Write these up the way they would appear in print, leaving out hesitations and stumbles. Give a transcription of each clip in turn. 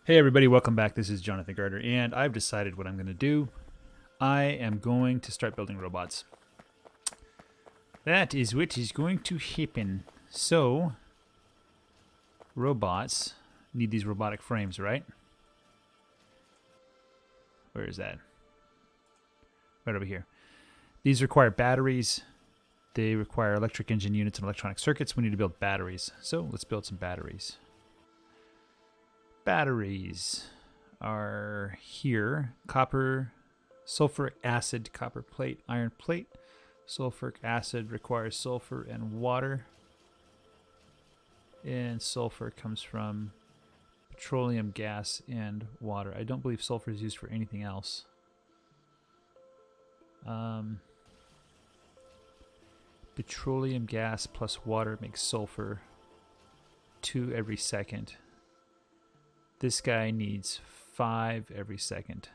Hey everybody, welcome back. This is Jonathan Gardner, and I've decided what I'm going to do. I am going to start building robots. That is what is going to happen. So, robots need these robotic frames, right? Where is that? Right over here. These require batteries. They require electric engine units and electronic circuits. We need to build batteries. So, let's build some batteries. Batteries are here. Copper, sulfuric acid, copper plate, iron plate. Sulfuric acid requires sulfur and water. And sulfur comes from petroleum gas and water. I don't believe sulfur is used for anything else. Petroleum gas plus water makes sulfur 2 every second. This guy needs 5 every second.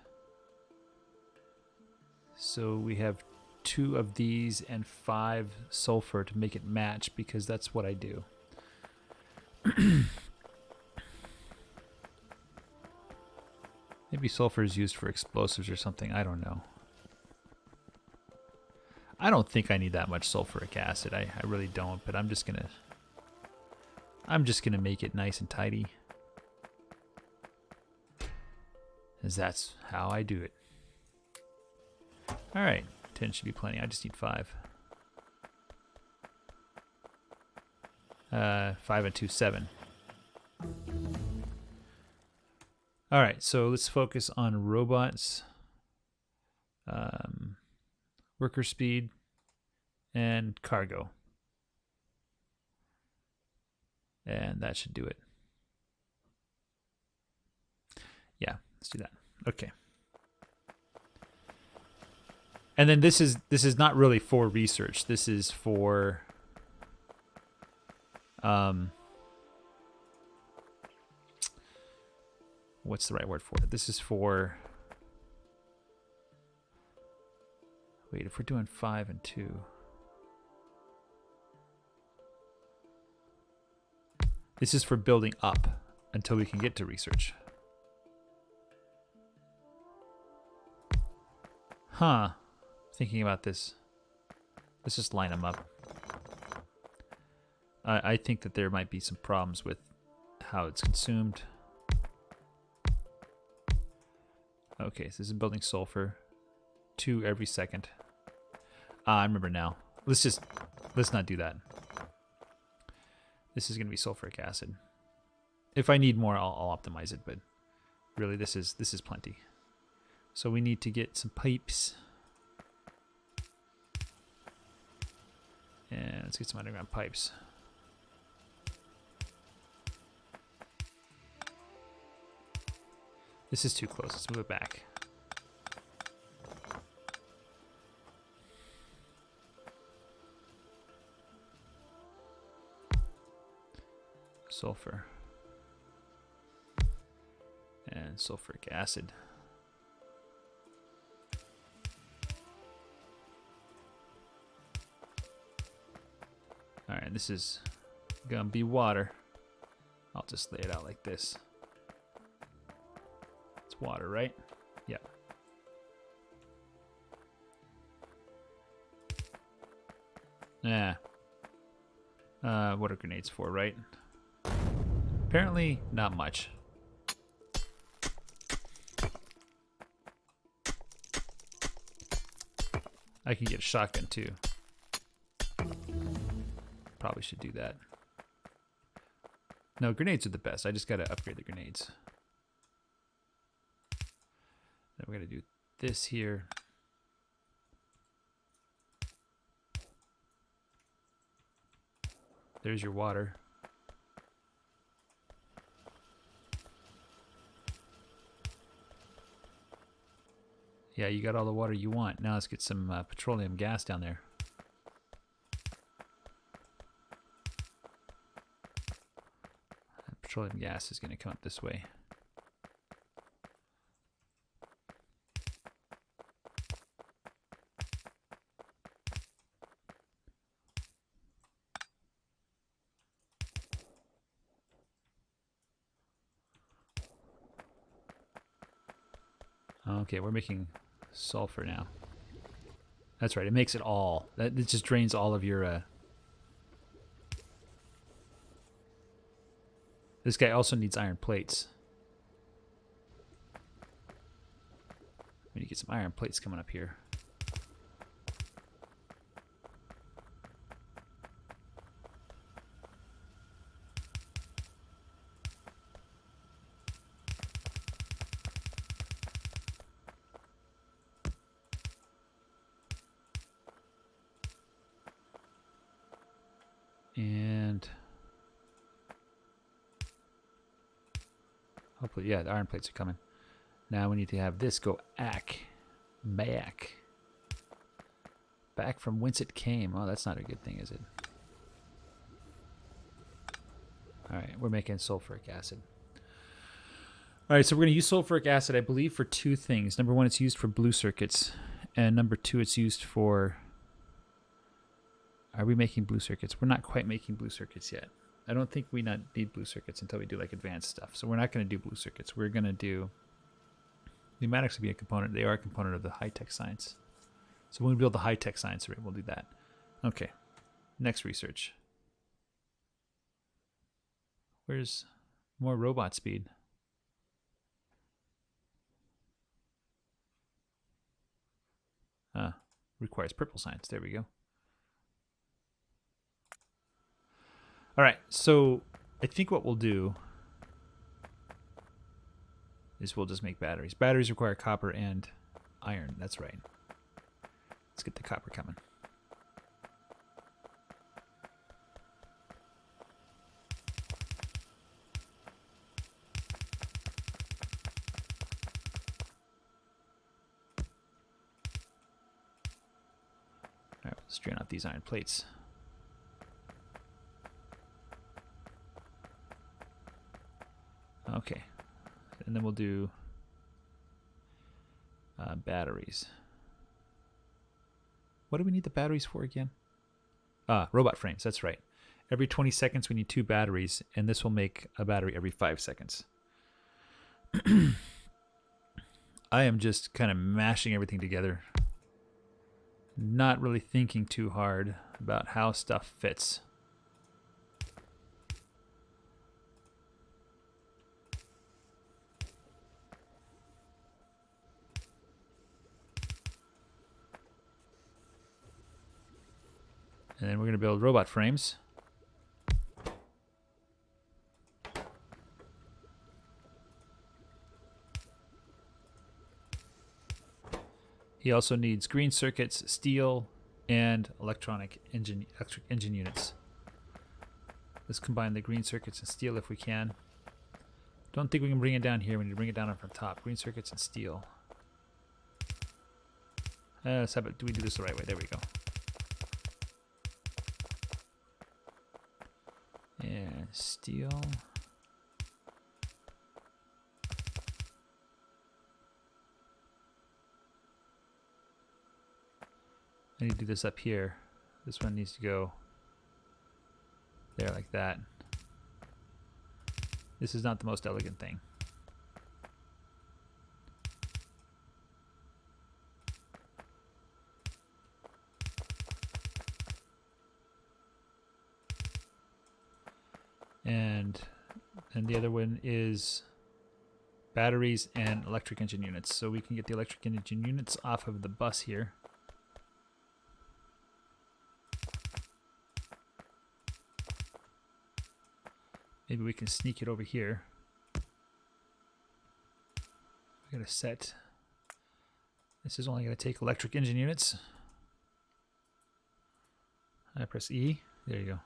So we have 2 of these and 5 sulfur to make it match, because that's what I do. Maybe sulfur is used for explosives or something. I don't know. I don't think I need that much sulfuric acid. I really don't, but I'm just gonna make it nice and tidy. As that's how I do it. Alright, 10 should be plenty. I just need 5. 5 and 2, 7. Alright, so let's focus on robots. Worker speed and cargo. And that should do it. Yeah, let's do that. Okay. And then this is not really for research. This is for what's the right word for it? This is for, wait, if we're doing 5 and 2. This is for building up until we can get to research. Huh. Thinking about this. Let's just line them up. I think that there might be some problems with how it's consumed. Okay, so this is building sulfur. 2 every second. I remember now. Let's not do that. This is going to be sulfuric acid. If I need more, I'll optimize it, but really this is plenty. So we need to get some pipes. And let's get some underground pipes. This is too close. Let's move it back. Sulfur. And sulfuric acid. Alright, this is gonna be water. I'll just lay it out like this. It's water, right? Yep. Yeah. What are grenades for, right? Apparently, not much. I can get a shotgun too. Probably should do that. No, grenades are the best. I just gotta upgrade the grenades. Then we're gonna do this here. There's your water. Yeah, you got all the water you want. Now let's get some petroleum gas down there. Petroleum gas is going to come up this way. Okay, we're making sulfur now. That's right. It makes it all. It just drains all of your... This guy also needs iron plates. We need to get some iron plates coming up here. And hopefully, yeah, the iron plates are coming. Now we need to have this go back from whence it came. Oh, that's not a good thing, is it? All right, we're making sulfuric acid. All right, so we're going to use sulfuric acid, I believe, for two things. Number one, it's used for blue circuits, and number two, it's used for... Are we making blue circuits? We're not quite making blue circuits yet. I don't think we need blue circuits until we do like advanced stuff. So we're not going to do blue circuits. We're going to do... Pneumatics will be a component. They are a component of the high-tech science. So when we build the high-tech science array, we'll do that. Okay. Next research. Where's more robot speed? Requires purple science. There we go. All right. So I think what we'll do is we'll just make batteries. Batteries require copper and iron. That's right. Let's get the copper coming. All right, let's drain out these iron plates. Okay. And then we'll do batteries. What do we need the batteries for again? Robot frames, that's right. Every 20 seconds we need 2 batteries, and this will make a battery every 5 seconds. I am just kind of mashing everything together. Not really thinking too hard about how stuff fits. And then we're going to build robot frames. He also needs green circuits, steel, and electric engine units. Let's combine the green circuits and steel if we can. Don't think we can bring it down here. We need to bring it down from top. Green circuits and steel. Let's have it. Do we do this the right way? There we go. And steel. I need to do this up here. This one needs to go there like that. This is not the most elegant thing. And the other one is batteries and electric engine units. So we can get the electric engine units off of the bus here. Maybe we can sneak it over here. We're going to set... This is only going to take electric engine units. I press E. There you go.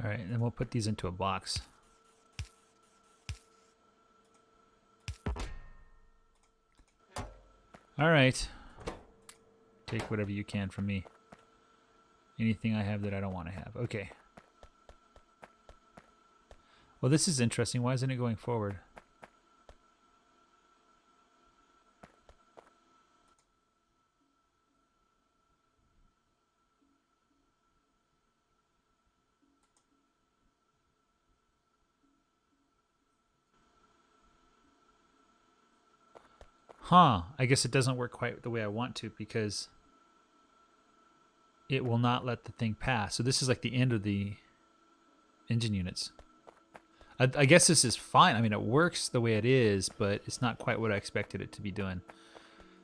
All right, and then we'll put these into a box. All right. Take whatever you can from me. Anything I have that I don't want to have. Okay. Well, this is interesting. Why isn't it going forward? Huh. I guess it doesn't work quite the way I want to because it will not let the thing pass. So this is like the end of the engine units. I guess this is fine. I mean, it works the way it is, but it's not quite what I expected it to be doing.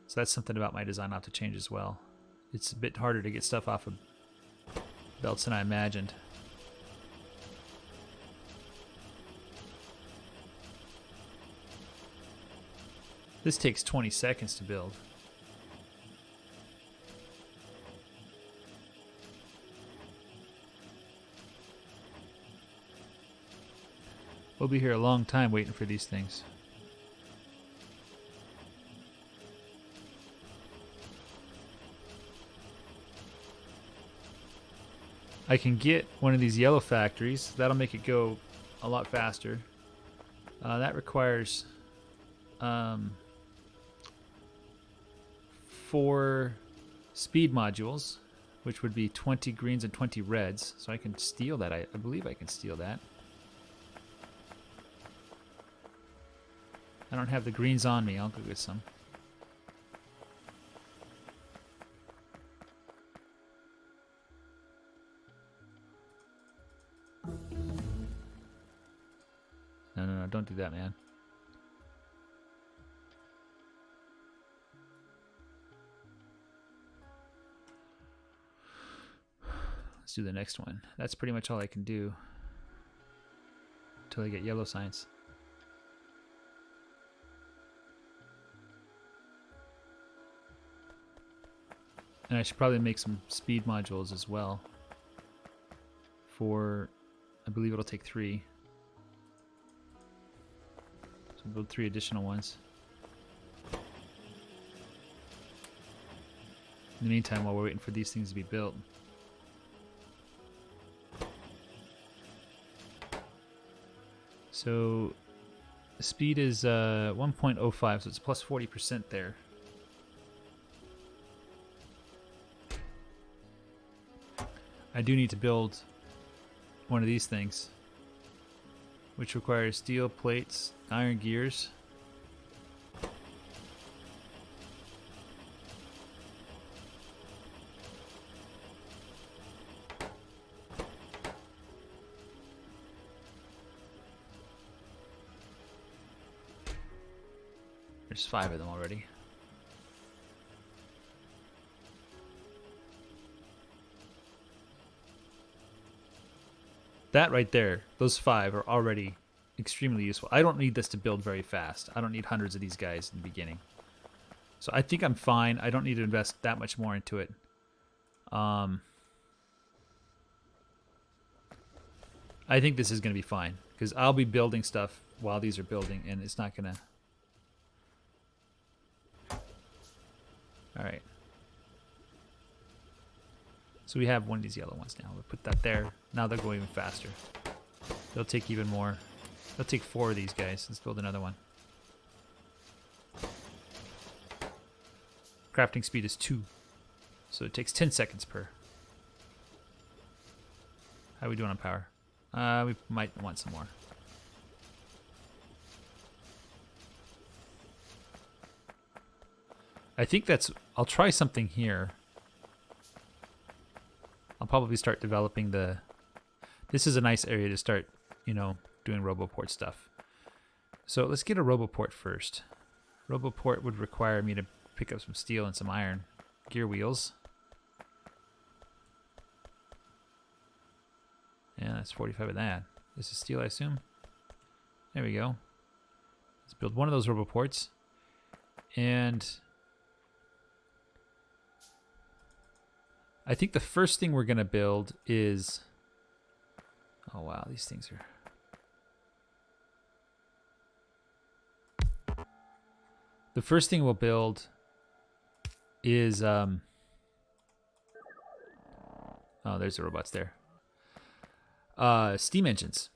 So that's something about my design I'll have to change as well. It's a bit harder to get stuff off of belts than I imagined. This takes 20 seconds to build. We'll be here a long time waiting for these things. I can get one of these yellow factories. That'll make it go a lot faster. That requires 4 speed modules, which would be 20 greens and 20 reds. So I can steal that. I believe I can steal that. I don't have the greens on me. I'll go get some. No, don't do that, man. Let's do the next one. That's pretty much all I can do until I get yellow science. And I should probably make some speed modules as well. For, I believe it'll take 3. So build 3 additional ones. In the meantime, while we're waiting for these things to be built. So the speed is 1.05, so it's plus 40% there. I do need to build one of these things, which requires steel plates, iron gears. There's 5 of them already. That right there, those 5 are already extremely useful. I don't need this to build very fast. I don't need hundreds of these guys in the beginning. So I think I'm fine. I don't need to invest that much more into it. I think this is going to be fine because I'll be building stuff while these are building and it's not going to... All right. So we have one of these yellow ones now. We'll put that there. Now they'll go even faster. They'll take even more. They'll take 4 of these guys. Let's build another one. Crafting speed is 2. So it takes 10 seconds per. How are we doing on power? We might want some more. I think that's... I'll try something here. I'll probably start developing the... This is a nice area to start, you know, doing RoboPort stuff. So let's get a RoboPort first. RoboPort would require me to pick up some steel and some iron. Gear wheels. Yeah, that's 45 of that. This is steel, I assume. There we go. Let's build one of those RoboPorts. And... I think the first thing we're going to build is... Oh, wow, these things are... The first thing we'll build is... Oh, there's the robots there. Steam engines,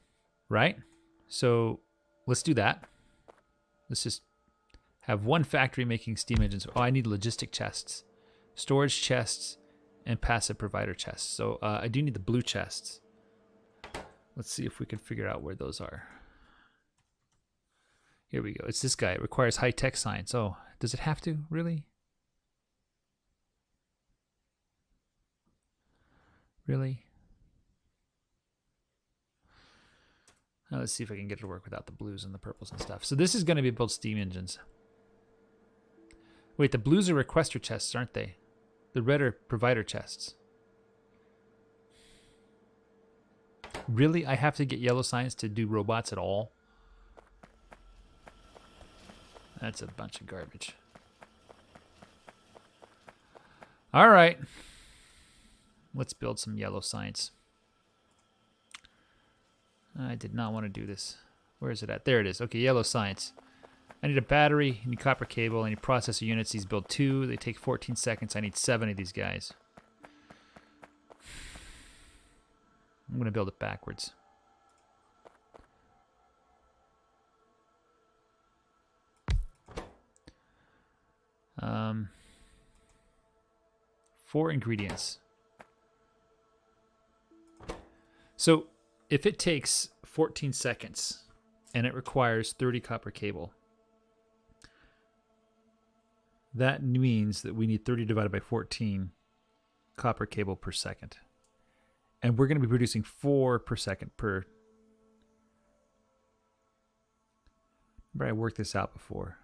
right? So let's do that. Let's just have one factory making steam engines. Oh, I need logistic chests, storage chests, and passive provider chests. So I do need the blue chests. Let's see if we can figure out where those are. Here we go. It's this guy. It requires high-tech science. Oh, Does it have to? Really? Really? Now let's see if I can get it to work without the blues and the purples and stuff. So this is going to be build steam engines. Wait, the blues are requester chests, aren't they? The red are provider chests. Really? I have to get yellow science to do robots at all? That's a bunch of garbage. All right. Let's build some yellow science. I did not want to do this. Where is it at? There it is. Okay, yellow science. I need a battery, I need copper cable, I need processor units. These build 2. They take 14 seconds. I need 7 of these guys. I'm going to build it backwards. Four ingredients. So if it takes 14 seconds and it requires 30 copper cable, that means that we need 30 divided by 14 copper cable per second. And we're going to be producing 4 per second per. Remember, I worked this out before.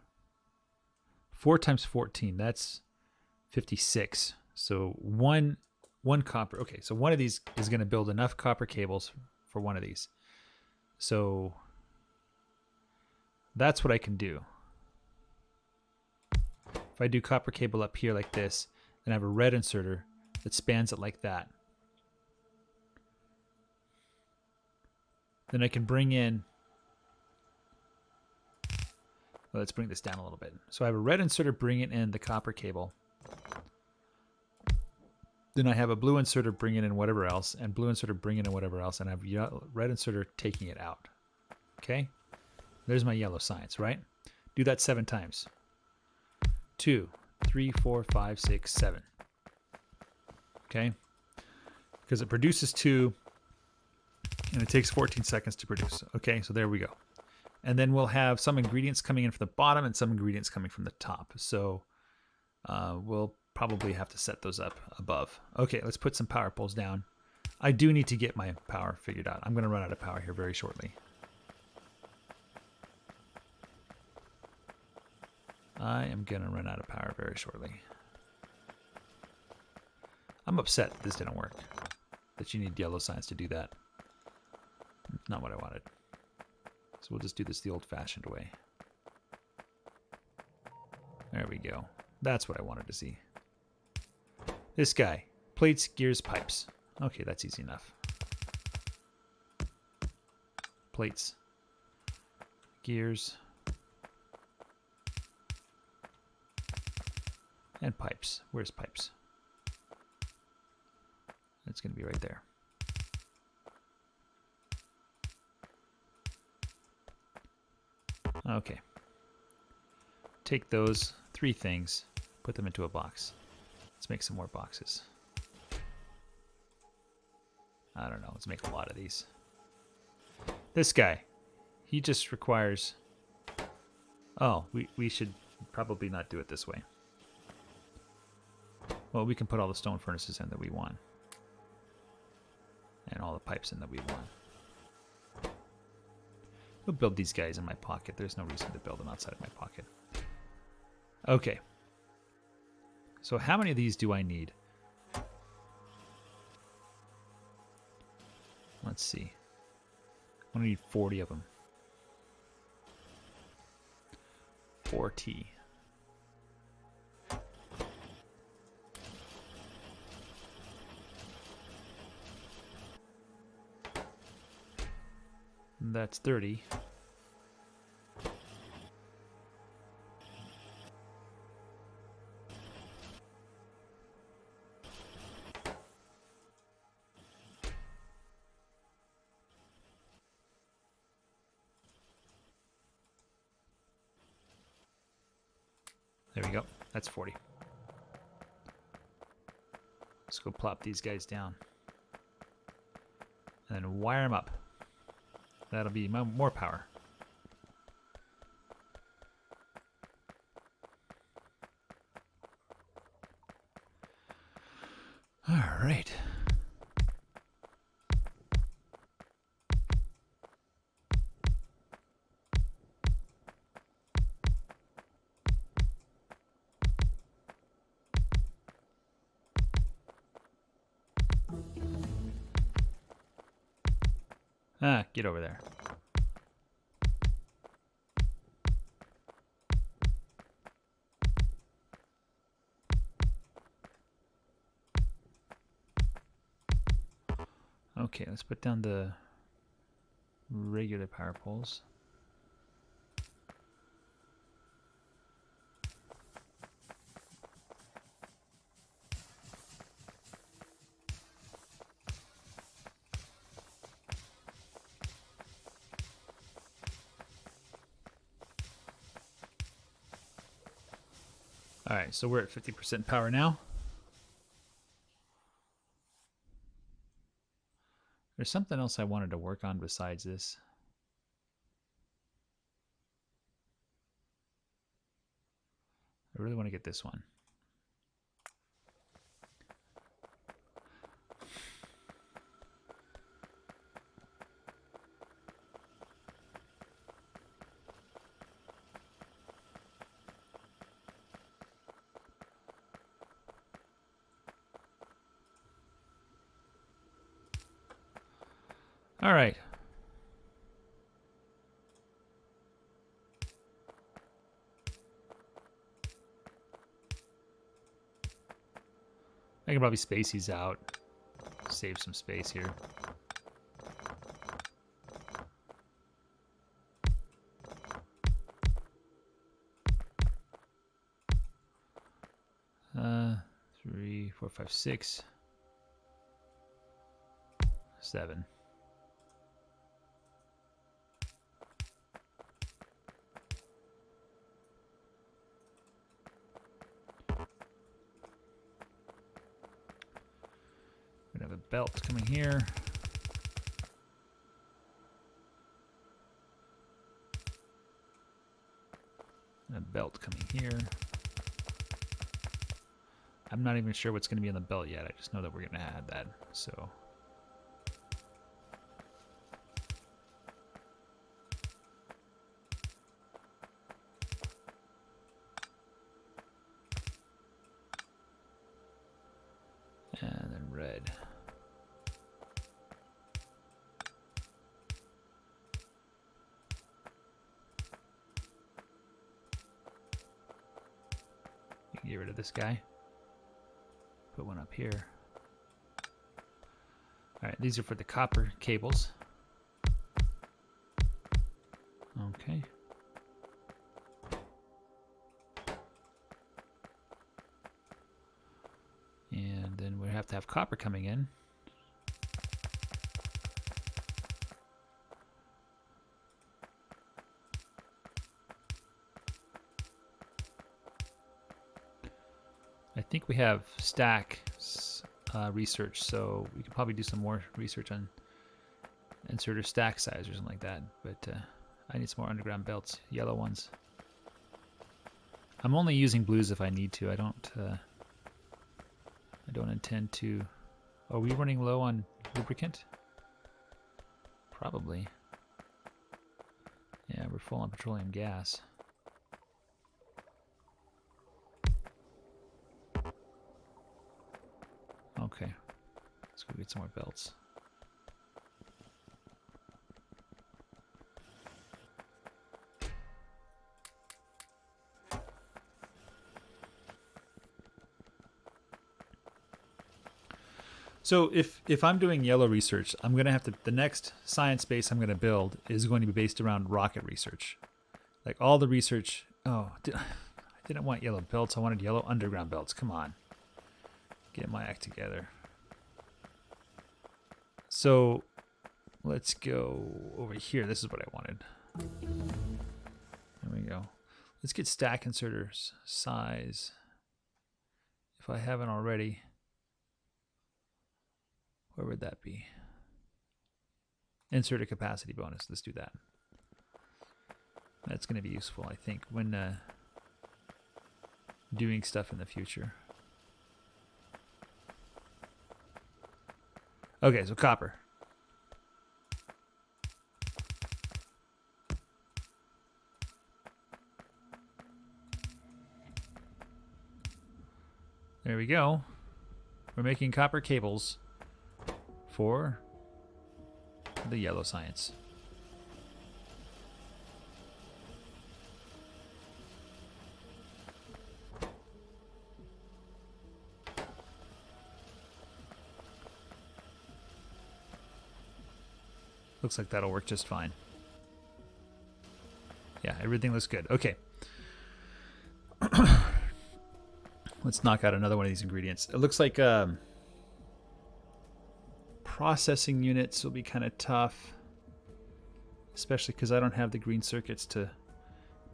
4 times 14, that's 56. So one copper. Okay, so one of these is going to build enough copper cables for one of these. So that's what I can do. If I do copper cable up here like this, then I have a red inserter that spans it like that. Then I can bring in, well, let's bring this down a little bit. So I have a red inserter bringing in the copper cable. Then I have a blue inserter bringing in whatever else, and blue inserter bringing in whatever else, and I have red inserter taking it out. Okay? There's my yellow science, right? Do that 7 times. 2, 3, 4, 5, 6, 7. Okay? Because it produces 2, and it takes 14 seconds to produce. Okay, so there we go. And then we'll have some ingredients coming in from the bottom and some ingredients coming from the top. So we'll probably have to set those up above. Okay, let's put some power poles down. I do need to get my power figured out. I'm going to run out of power here very shortly. I am going to run out of power very shortly. I'm upset that this didn't work. That you need yellow science to do that. It's not what I wanted. So we'll just do this the old-fashioned way. There we go. That's what I wanted to see. This guy. Plates, gears, pipes. Okay, that's easy enough. Plates. Gears. And pipes. Where's pipes? It's going to be right there. Okay. Take those 3 things, put them into a box. Let's make some more boxes. I don't know. Let's make a lot of these. This guy. He just requires... Oh, we should probably not do it this way. Well, we can put all the stone furnaces in that we want. And all the pipes in that we want. We'll build these guys in my pocket. There's no reason to build them outside of my pocket. Okay. So how many of these do I need? Let's see. I'm going to need 40 of them. 4T. That's 30. There we go. That's 40. Let's go plop these guys down. And then wire them up. That'll be more power. All right. Ah, get over there. Okay, let's put down the regular power poles. All right, so we're at 50% power now. There's something else I wanted to work on besides this. I really want to get this one. All right. I can probably space these out. Save some space here. Three, four, five, 6, 7. We're gonna have a belt coming here. And a belt coming here. I'm not even sure what's going to be on the belt yet. I just know that we're going to add that. So and then red. You can get rid of this guy. Put one up here. All right, these are for the copper cables. Okay. And then we have to have copper coming in. I think we have stack research, so we could probably do some more research on inserter stack size or something like that. But I need some more underground belts, yellow ones. I'm only using blues if I need to. I don't intend to. Are we running low on lubricant? Probably. Yeah, we're full on petroleum gas. Okay, let's go get some more belts. So if I'm doing yellow research, I'm going to have to, the next science base I'm going to build is going to be based around rocket research. Like all the research, I didn't want yellow belts, I wanted yellow underground belts. Come on. Get my act together. So let's go over here. This is what I wanted. There we go. Let's get stack inserters size. If I haven't already, where would that be? Insert a capacity bonus. Let's do that. That's going to be useful, I think, when doing stuff in the future. Okay, so copper. There we go. We're making copper cables for the yellow science. Looks like that'll work just fine. Yeah, everything looks good. Okay. Let's knock out another one of these ingredients. It looks like processing units will be kind of tough, especially because I don't have the green circuits to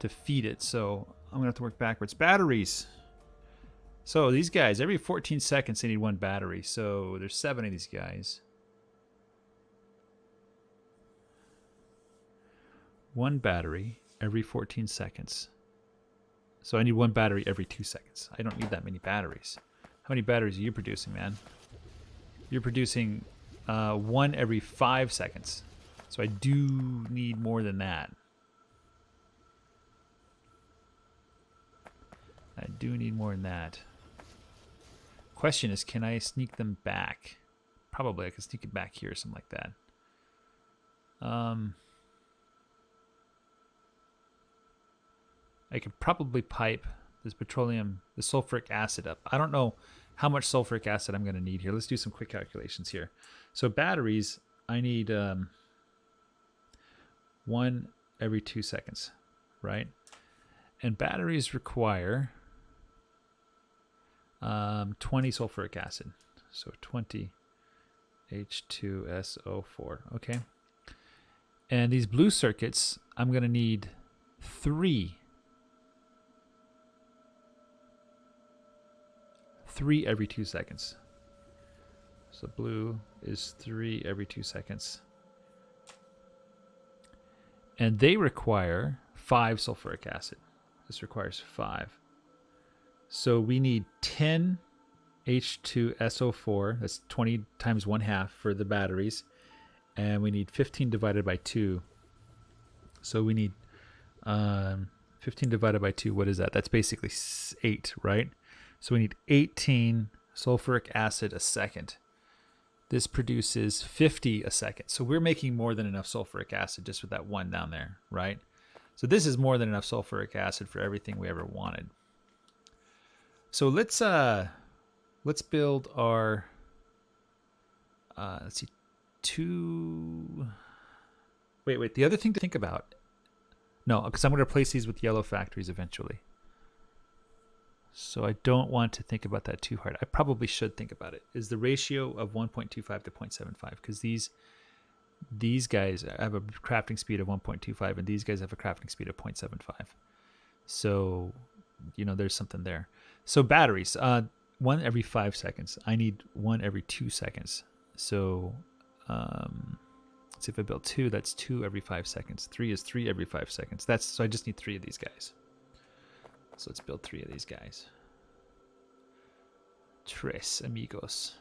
feed it. So I'm gonna have to work backwards. Batteries. So these guys, every 14 seconds they need one battery. So there's 7 of these guys. One battery every 14 seconds. So I need one battery every 2 seconds. I don't need that many batteries. How many batteries are you producing, man? You're producing 1 every 5 seconds. So I do need more than that. I do need more than that. Question is, can I sneak them back? Probably I can sneak it back here or something like that. I could probably pipe this petroleum, the sulfuric acid up. I don't know how much sulfuric acid I'm going to need here. Let's do some quick calculations here. So batteries, I need 1 every 2 seconds, right? And batteries require 20 sulfuric acid. So 20 H2SO4, okay? And these blue circuits, I'm going to need 3 every 2 seconds. So blue is 3 every 2 seconds. And they require 5 sulfuric acid. This requires 5. So we need 10 H2SO4. That's 20 times 1/2 for the batteries. And we need 15 divided by 2. So we need 15 divided by 2. What is that? That's basically 8, right? So we need 18 sulfuric acid a second. This produces 50 a second. So we're making more than enough sulfuric acid just with that one down there, right? So this is more than enough sulfuric acid for everything we ever wanted. So let's build our let's see, 2. Wait. The other thing to think about. No, because I'm going to replace these with yellow factories eventually. So I don't want to think about that too hard. I probably should think about it. Is the ratio of 1.25 to 0.75, because these guys have a crafting speed of 1.25 and these guys have a crafting speed of 0.75. So, there's something there. So batteries, 1 every 5 seconds. I need 1 every 2 seconds. So let's see, if I build 2, that's 2 every 5 seconds. 3 is 3 every 5 seconds. So I just need 3 of these guys. So let's build 3 of these guys. Tres amigos.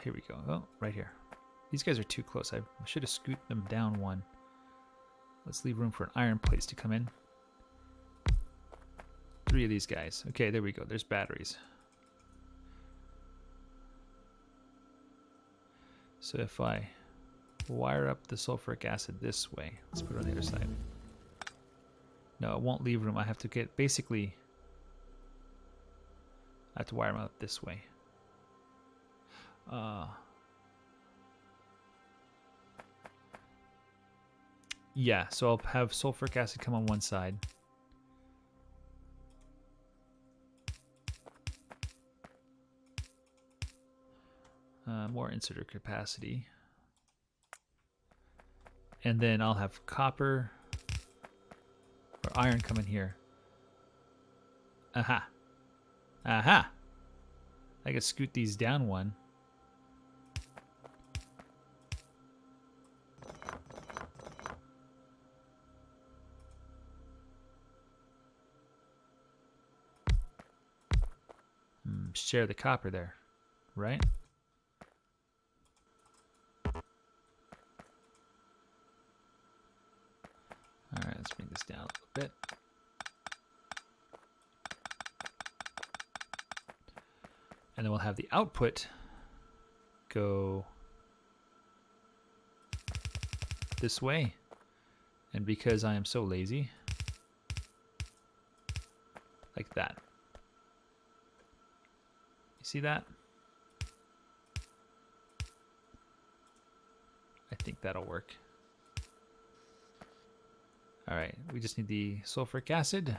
Here we go. Oh, right here. These guys are too close. I should have scooted them down 1. Let's leave room for an iron plates to come in. 3 of these guys. Okay, there we go. There's batteries. So if I wire up the sulfuric acid this way, let's put it on the other side. No, it won't leave room. I have to get, basically, I have to wire them out this way. Yeah, so I'll have sulfuric acid come on one side. More inserter capacity. And then I'll have copper or iron come in here. Aha. Aha. I can scoot these down 1. Share the copper there. right? All right, let's bring this down a little bit. And then we'll have the output go this way. And because I am so lazy, like that. You see that? I think that'll work. All right, we just need the sulfuric acid.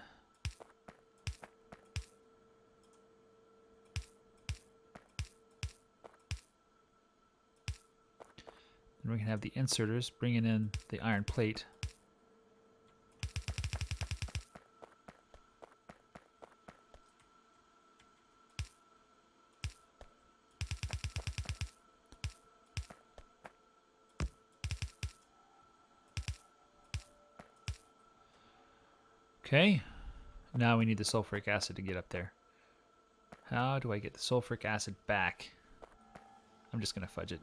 And we can have the inserters bringing in the iron plate. Okay, now we need the sulfuric acid to get up there. How do I get the sulfuric acid back? I'm just going to fudge it.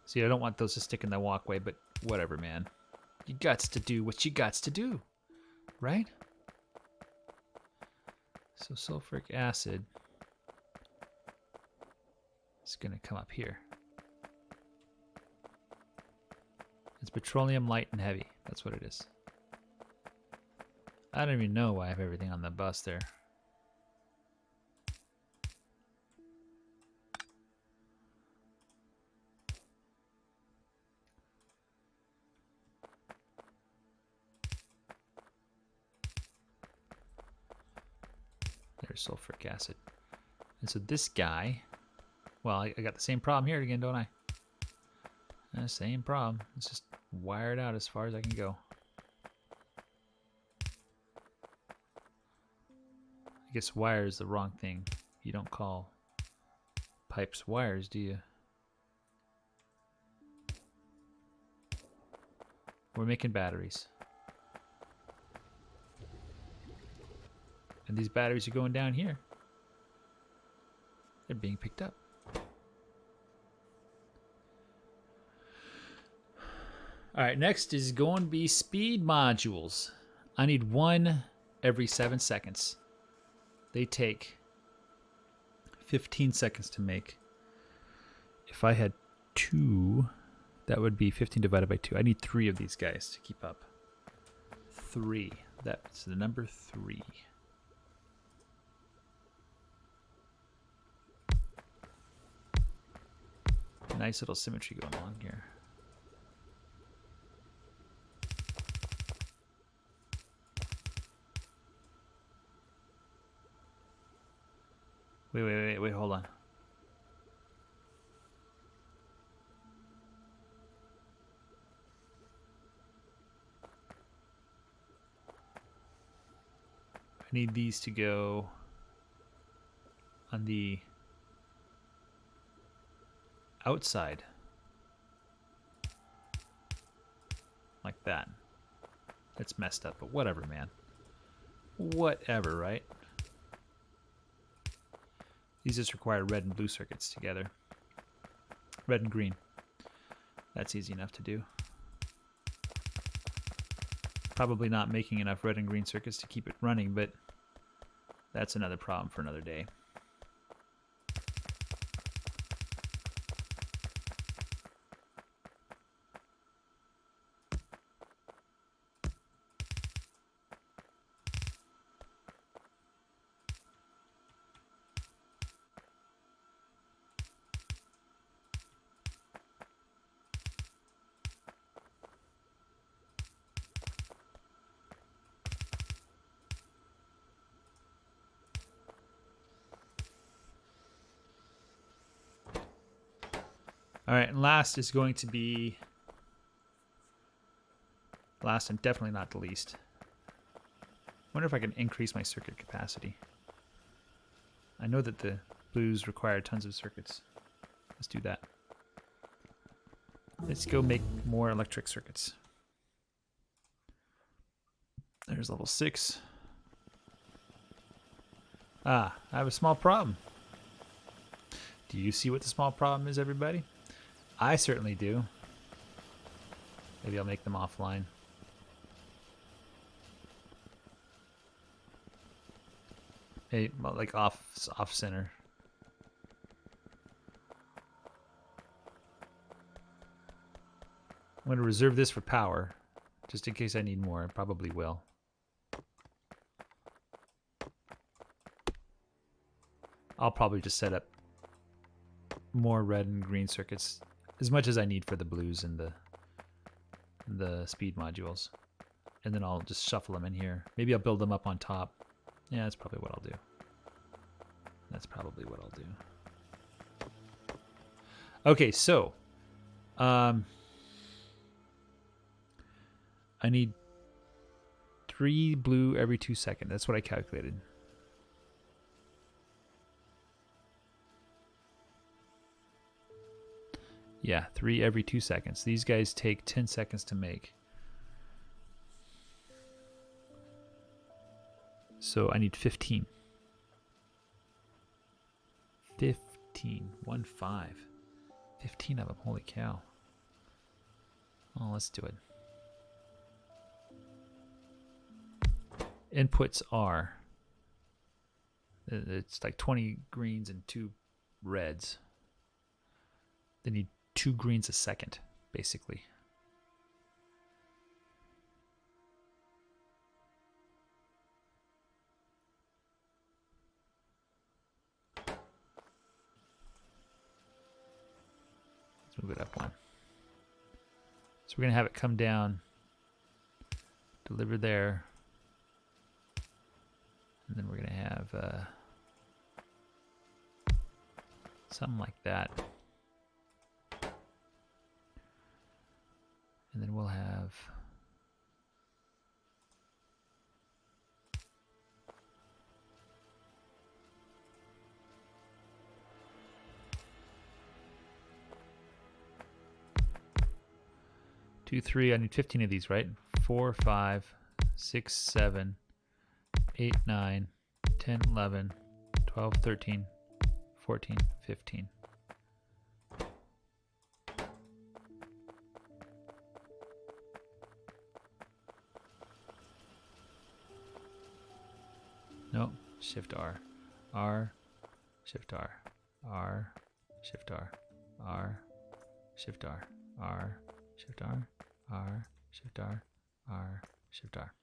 See, I don't want those to stick in the walkway, but whatever, man. You gots to do what you gots to do, right? So sulfuric acid is going to come up here. It's petroleum light and heavy. That's what it is. I don't even know why I have everything on the bus there. There's sulfuric acid. And so this guy, well, I got the same problem here again, don't I? Same problem. Let's just wire it out as far as I can go. I guess wire is the wrong thing. You don't call pipes wires, do you? We're making batteries. And these batteries are going down here. They're being picked up. All right, next is going to be speed modules. I need one every 7 seconds. They take 15 seconds to make. If I had 2, that would be 15 divided by 2. I need 3 of these guys to keep up. 3. That's the number 3. Nice little symmetry going on here. Wait, hold on. I need these to go on the outside. Like that. It's messed up, but whatever, man. Whatever, right? These just require red and blue circuits together. Red and green. That's easy enough to do. Probably not making enough red and green circuits to keep it running, but that's another problem for another day. All right, and last is going to be, last and definitely not the least. I wonder if I can increase my circuit capacity. I know that the blues require tons of circuits. Let's do that. Let's go make more electric circuits. There's level 6. Ah, I have a small problem. Do you see what the small problem is, everybody? I certainly do. Maybe I'll make them offline. Hey, well, like off center. I'm going to reserve this for power, just in case I need more. I probably will. I'll probably just set up more red and green circuits, as much as I need for the blues and the speed modules. And then I'll just shuffle them in here. Maybe I'll build them up on top. Yeah, that's probably what I'll do. That's probably what I'll do. Okay, so I need 3 blue every 2 seconds. That's what I calculated. Yeah, 3 every 2 seconds. These guys take 10 seconds to make. So I need 15. 15. 1, 5. 15 of them. Holy cow. Oh, let's do it. Inputs are, it's like 20 greens and 2 reds. They need 2 greens a second, basically. Let's move it up 1. So we're going to have it come down, deliver there, and then we're going to have something like that. And then we'll have two, 3. I need 15 of these, right? 4, 5, 6, 7, 8, 9, 10, 11, 12, 13, 14, 15. No, Shift R. R, Shift R. R, Shift R. R, Shift R. R, Shift R. R, Shift R. R, Shift R.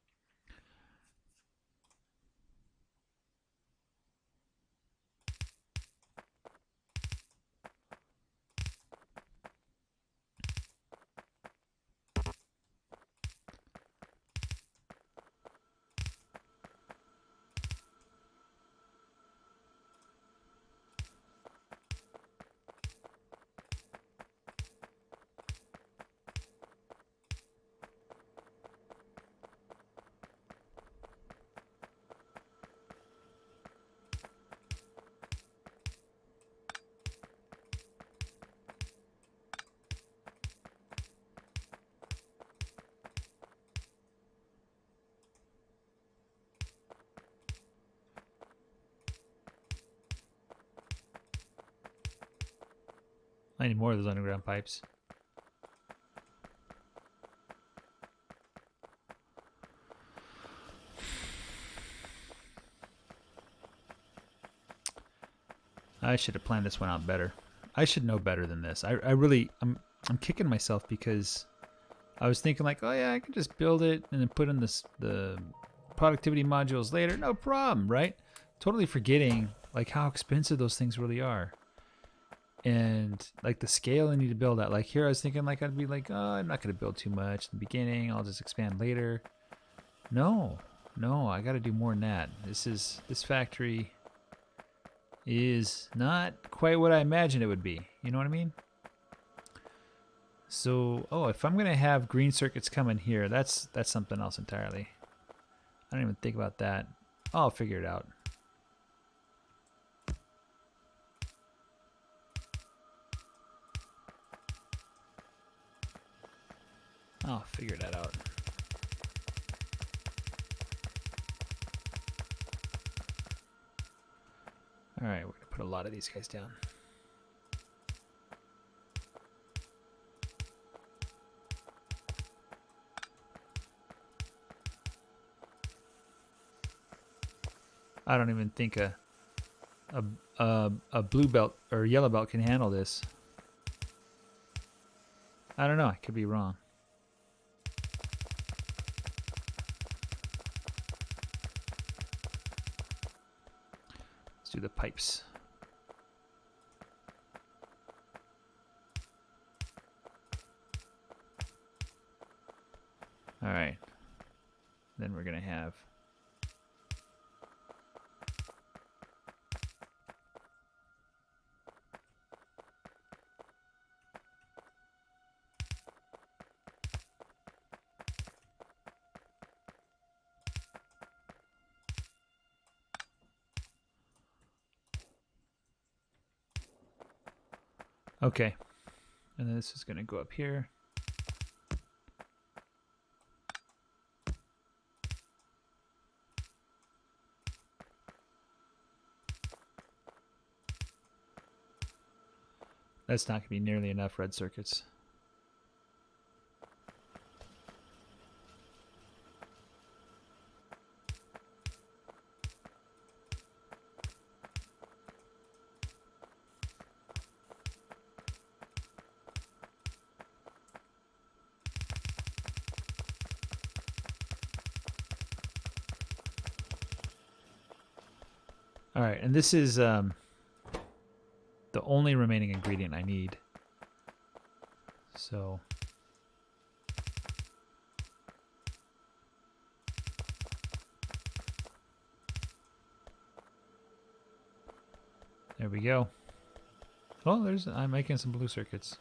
I need more of those underground pipes. I should have planned this one out better. I should know better than this. I'm kicking myself because I was thinking like, oh yeah, I can just build it and then put in the productivity modules later. No problem, right? Totally forgetting like how expensive those things really are. And like the scale I need to build at. Like here I was thinking like I'd be like, oh, I'm not going to build too much in the beginning. I'll just expand later. No, I got to do more than that. This factory is not quite what I imagined it would be. You know what I mean? So, if I'm going to have green circuits come in here, that's something else entirely. I don't even think about that. I'll figure it out. I'll figure that out. All right, we're gonna put a lot of these guys down. I don't even think a blue belt or yellow belt can handle this. I don't know. I could be wrong. Let's do the pipes. All right. Then we're going to have okay. And then this is going to go up here. That's not going to be nearly enough red circuits. All right, and this is the only remaining ingredient I need. So there we go. Oh, I'm making some blue circuits.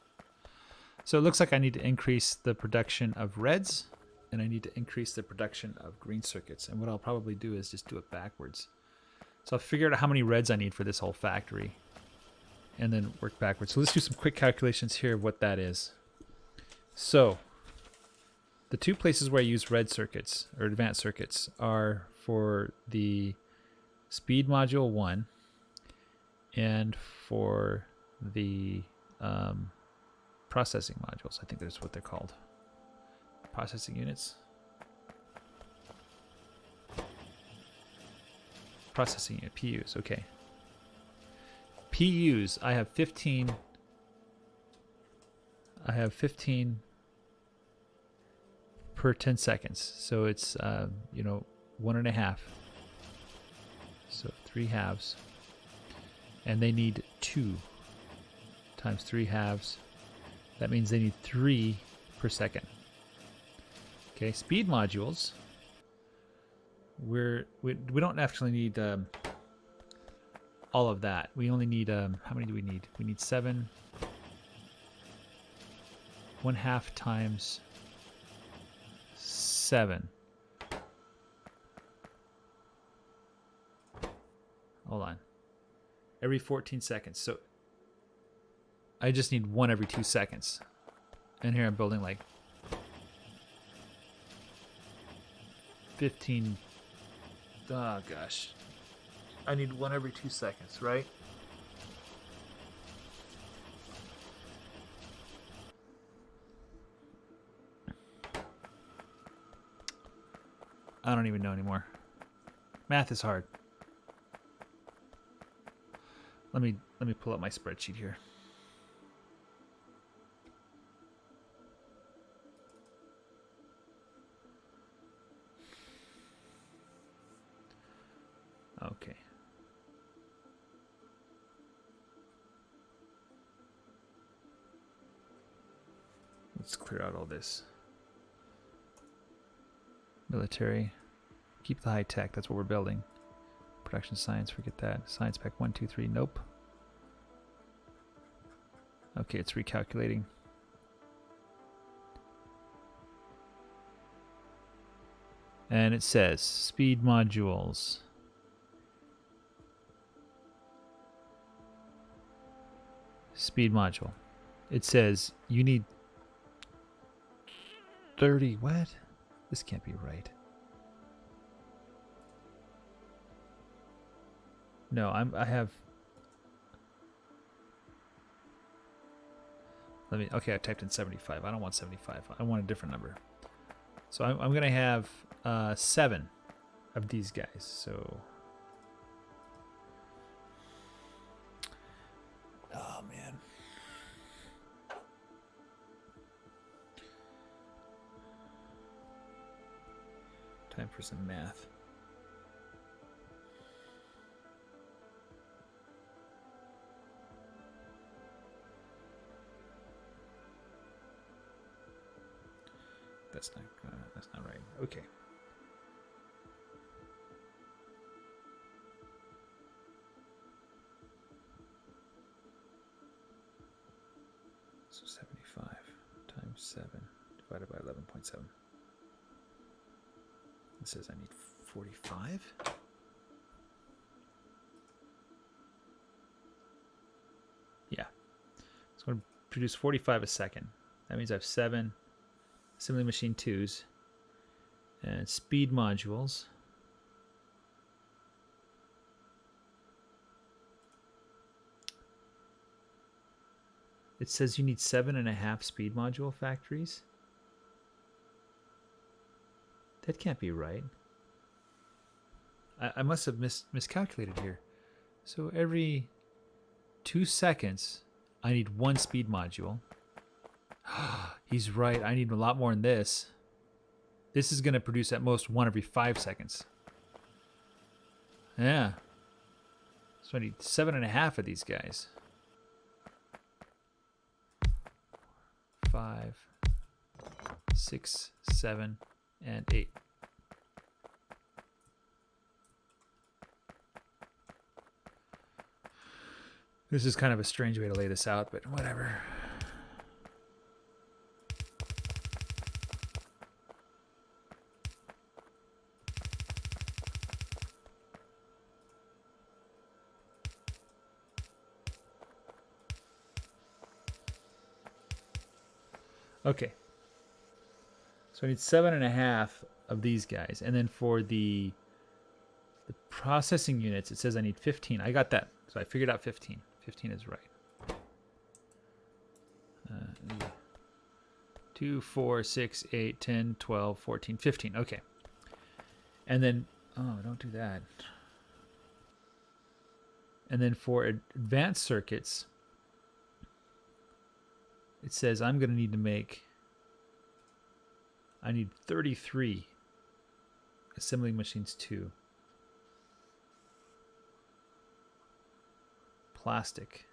So it looks like I need to increase the production of reds, and I need to increase the production of green circuits. And what I'll probably do is just do it backwards. So I'll figure out how many reds I need for this whole factory, and then work backwards. So let's do some quick calculations here of what that is. So the two places where I use red circuits or advanced circuits are for the speed module 1 and for the processing modules. I think that's what they're called. Processing units. Processing unit, PUs, okay. PUs, I have 15 per 10 seconds. So it's, 1.5. So 3 halves. And they need 2 times 3 halves. That means they need 3 per second. Okay, speed modules. We don't actually need all of that. We only need, how many do we need? We need 7. 1/2 times 7. Hold on. Every 14 seconds. So I just need 1 every 2 seconds. And here I'm building like 15. Oh gosh. I need 1 every 2 seconds, right? I don't even know anymore. Math is hard. Let me pull up my spreadsheet here. Okay. Let's clear out all this. Military. Keep the high tech. That's what we're building. Production science. Forget that. Science pack 1, 2, 3. Nope. Okay, it's recalculating. And it says speed modules. Speed module. It says you need 30. What? This can't be right. No, I have Okay, I typed in 75. I don't want 75. I want a different number. So I'm going to have 7 of these guys. So, oh man. Time for some math. That's not right. Okay. So 75 times 7 divided by 11.7. It says I need 45. Yeah. It's going to produce 45 a second. That means I have 7 assembly machine 2s and speed modules. It says you need 7.5 speed module factories. That can't be right. I must have miscalculated here. So every 2 seconds, I need 1 speed module. He's right. I need a lot more than this. This is going to produce at most 1 every 5 seconds. Yeah. So I need 7.5 of these guys. 5, 6, 7, and 8. This is kind of a strange way to lay this out, but whatever. Okay. So I need 7.5 of these guys. And then for the processing units, it says I need 15. I got that. So I figured out 15. 15 is right. 2, 4, 6, 8, 10, 12, 14, 15. Okay. And then, oh, don't do that. And then for advanced circuits, it says I'm going to need to make, I need 33 assembly machines 2. Plastic.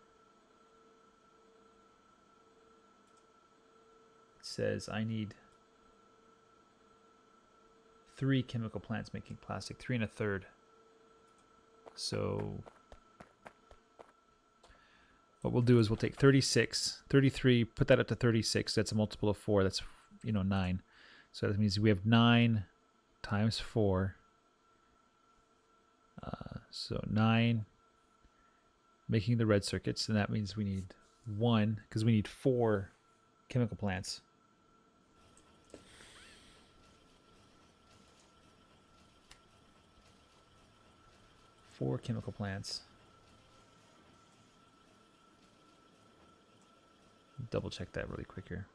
It says I need 3 chemical plants making plastic, 3 1/3. So what we'll do is we'll take 36, 33, put that up to 36. That's a multiple of 4. That's, 9. So that means we have 9 times 4. So 9 making the red circuits. And that means we need 1 because we need 4 chemical plants. Four chemical plants. Double check that really quick here.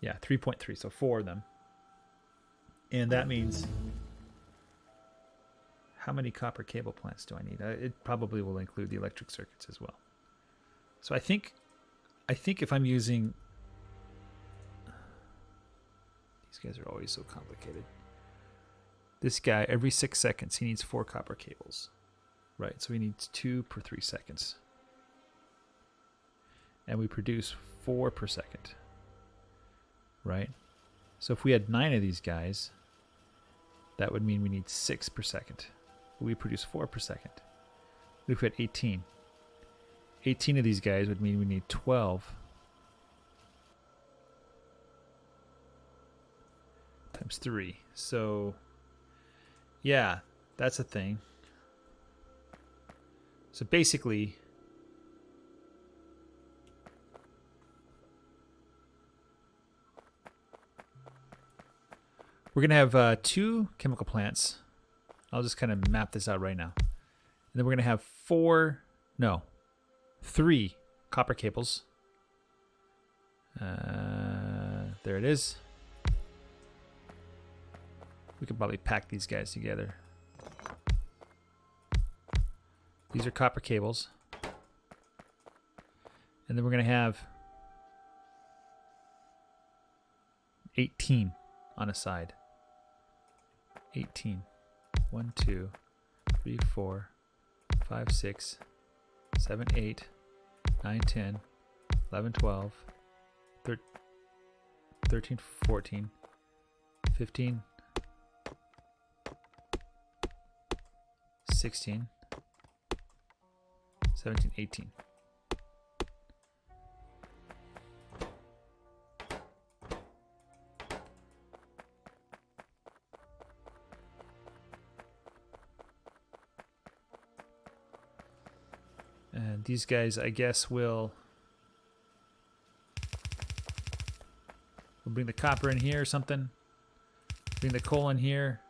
Yeah, 3.3, so 4 of them. And that means how many copper cable plants do I need? It probably will include the electric circuits as well. So I think if I'm using, these guys are always so complicated. This guy, every 6 seconds, he needs 4 copper cables, right? So he needs 2 per 3 seconds. And we produce 4 per second, right? So if we had 9 of these guys, that would mean we need 6 per second. But we produce 4 per second. If we had 18. 18 of these guys would mean we need 12 times 3. So yeah, that's a thing. So basically, we're going to have 2 chemical plants. I'll just kind of map this out right now. And then we're going to have 3 copper cables. There it is. We could probably pack these guys together. These are copper cables. And then we're going to have 18 on a side. 18. 1, 2, 3, 4, 5, 6, 7, 8, 9, 10, 11, 12, 13, 14, 15, 16, 17, 18. And these guys, I guess, will bring the copper in here or something. Bring the coal in here.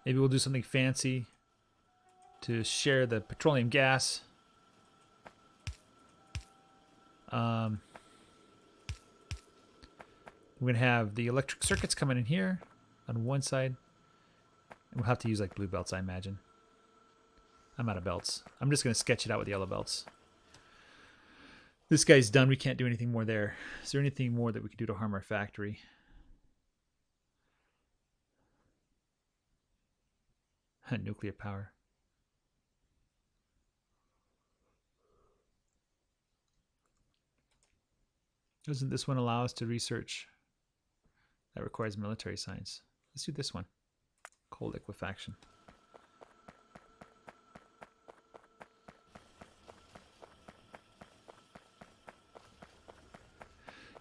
Maybe we'll do something fancy to share the petroleum gas. We're going to have the electric circuits coming in here on one side. And we'll have to use like blue belts, I imagine. I'm out of belts. I'm just going to sketch it out with yellow belts. This guy's done. We can't do anything more there. Is there anything more that we could do to harm our factory? Nuclear power. Doesn't this one allow us to research? That requires military science. Let's do this one. Coal liquefaction.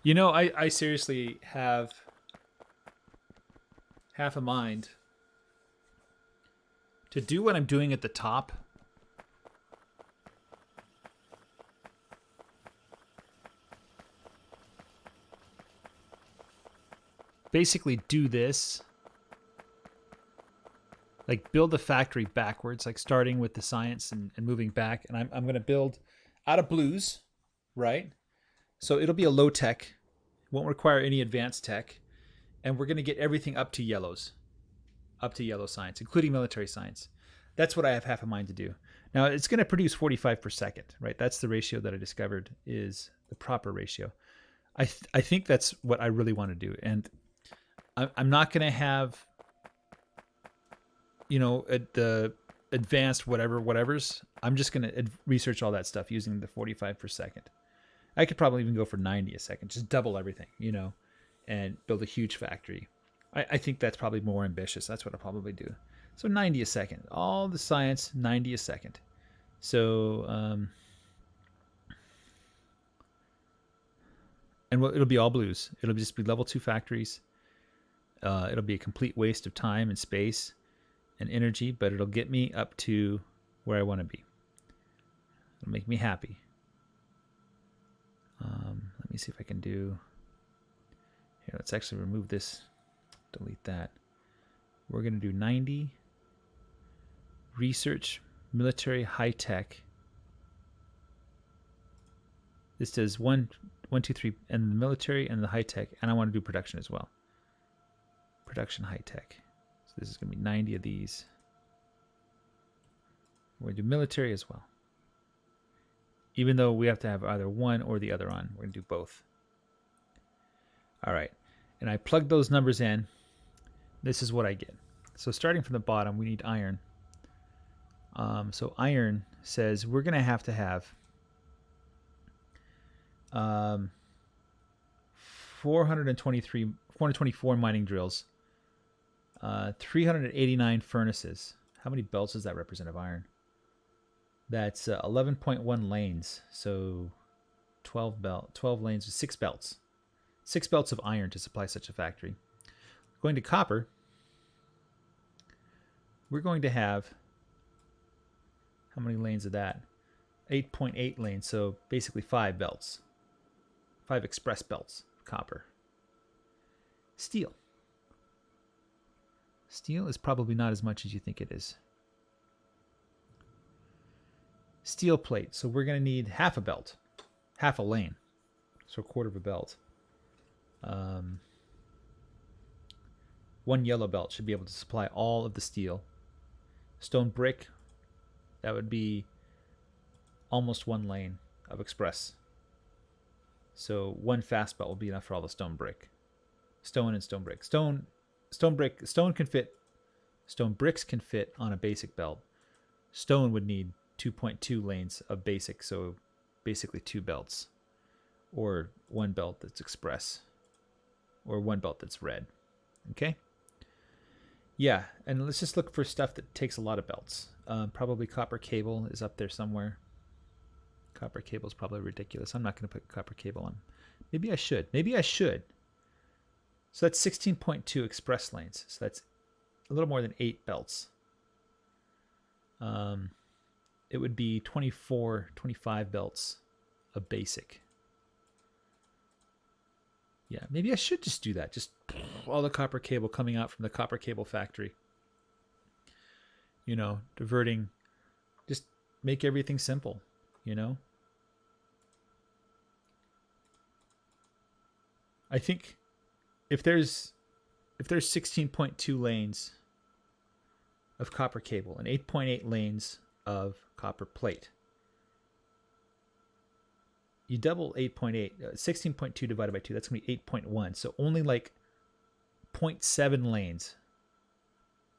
You know, I seriously have half a mind to do what I'm doing at the top. Basically do this. Like build the factory backwards, like starting with the science and moving back. And I'm going to build out of blues, right? So it'll be a low tech, won't require any advanced tech. And we're going to get everything up to yellows, up to yellow science, including military science. That's what I have half a mind to do. Now it's going to produce 45 per second, right? That's the ratio that I discovered is the proper ratio. I think that's what I really want to do. And I'm not going to have, you know, the advanced whatevers. I'm just going to research all that stuff using the 45 per second. I could probably even go for 90 a second, just double everything, you know, and build a huge factory. I think that's probably more ambitious. That's what I'll probably do. So 90 a second, all the science, 90 a second. So, and it'll be all blues. It'll just be level 2 factories. It'll be a complete waste of time and space and energy, but it'll get me up to where I want to be. It'll make me happy. Let me see if I can do... Here, let's actually remove this. Delete that. We're going to do 90. Research, military, high tech. This does 1, 2, 3, and the military and the high tech. And I want to do production as well. Production, high tech. So this is going to be 90 of these. We're going to do military as well. Even though we have to have either one or the other on. We're going to do both. All right. And I plug those numbers in. This is what I get. So starting from the bottom, we need iron. So iron says we're going to have 424 mining drills, 389 furnaces. How many belts does that represent of iron? That's 11.1 lanes. So 12 lanes with 6 belts. 6 belts of iron to supply such a factory. Going to copper, we're going to have, how many lanes of that? 8.8 lanes, so basically 5 belts. 5 express belts of copper. Steel. Steel is probably not as much as you think it is. Steel plate, so we're going to need half a belt, half a lane. So a quarter of a belt. One yellow belt should be able to supply all of the steel. Stone brick, that would be almost one lane of express. So one fast belt will be enough for all the stone brick. Stone and stone brick. Stone can fit. Stone bricks can fit on a basic belt. Stone would need 2.2 lanes of basic, so basically 2 belts. Or one belt that's express. Or one belt that's red. Okay? Yeah, and let's just look for stuff that takes a lot of belts. Probably copper cable is up there somewhere. Copper cable is probably ridiculous. I'm not going to put copper cable on. Maybe I should. So that's 16.2 express lanes. So that's a little more than 8 belts. It would be 24, 25 belts of basic. Yeah, maybe I should just do that. Just all the copper cable coming out from the copper cable factory. You know, diverting. Just make everything simple, you know? I think if there's 16.2 lanes of copper cable and 8.8 lanes of copper plate, you double 8.8, 16.2 divided by 2, that's going to be 8.1. So only like 0.7 lanes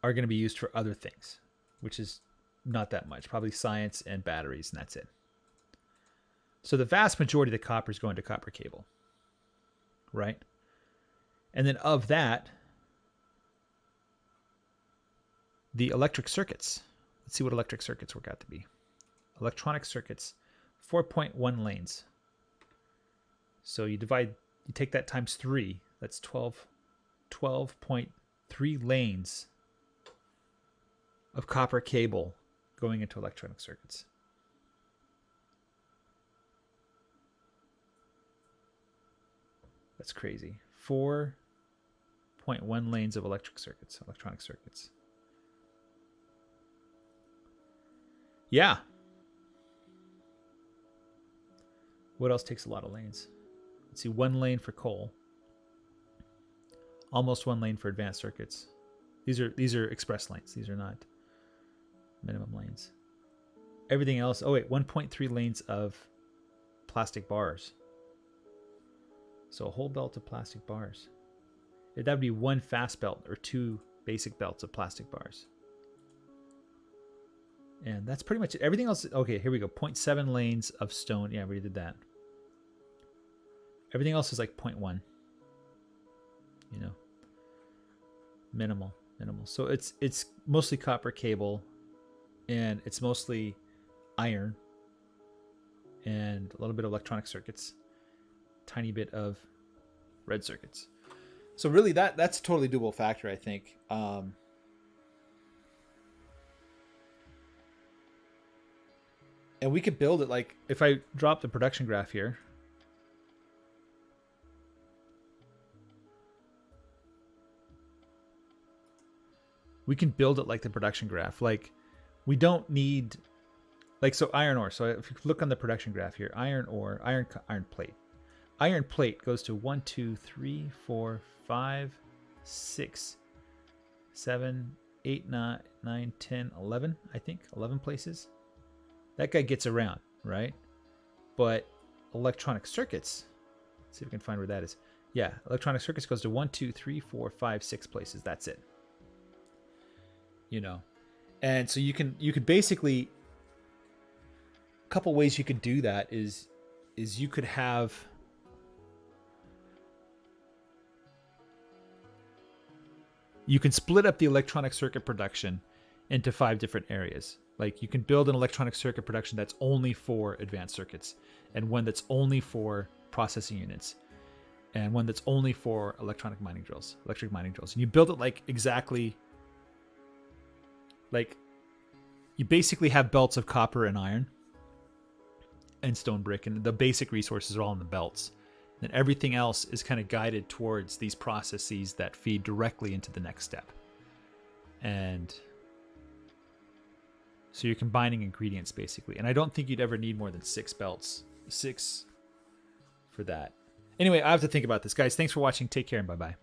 are going to be used for other things, which is not that much. Probably science and batteries, and that's it. So the vast majority of the copper is going to copper cable, right? And then of that, the electric circuits. Let's see what electric circuits work out to be. Electronic circuits, 4.1 lanes. So you take that times 3. That's 12.3 lanes of copper cable going into electronic circuits. That's crazy. 4.1 lanes of electronic circuits. Yeah. What else takes a lot of lanes? Let's see, 1 lane for coal. Almost 1 lane for advanced circuits. These are express lanes. These are not minimum lanes. Everything else, 1.3 lanes of plastic bars. So a whole belt of plastic bars. That would be 1 fast belt or 2 basic belts of plastic bars. And that's pretty much it. Everything else, okay, here we go. 0.7 lanes of stone. Yeah, we did that. Everything else is like 0.1. You know, minimal. So it's mostly copper cable, and it's mostly iron, and a little bit of electronic circuits, tiny bit of red circuits. So really, that's a totally doable factor, I think. And we could build it like, if I drop the production graph here. We can build it like the production graph. Like, we don't need, like, so iron ore. So if you look on the production graph here, iron ore, iron plate. Iron plate goes to 1, 2, 3, 4, 5, 6, 7, 8, 9, 10, 11, I think. 11 places. That guy gets around, right? But electronic circuits, let's see if we can find where that is. Yeah, electronic circuits goes to 1, 2, 3, 4, 5, 6 places. That's it. You know, and so you could basically, a couple ways you could do that is you could have, you can split up the electronic circuit production into 5 different areas. Like, you can build an electronic circuit production that's only for advanced circuits, and one that's only for processing units, and one that's only for electric mining drills. And you build it like exactly, like, you basically have belts of copper and iron and stone brick, and the basic resources are all in the belts. And everything else is kind of guided towards these processes that feed directly into the next step. And so you're combining ingredients, basically. And I don't think you'd ever need more than 6 belts. 6 for that. Anyway, I have to think about this. Guys, thanks for watching. Take care and bye-bye.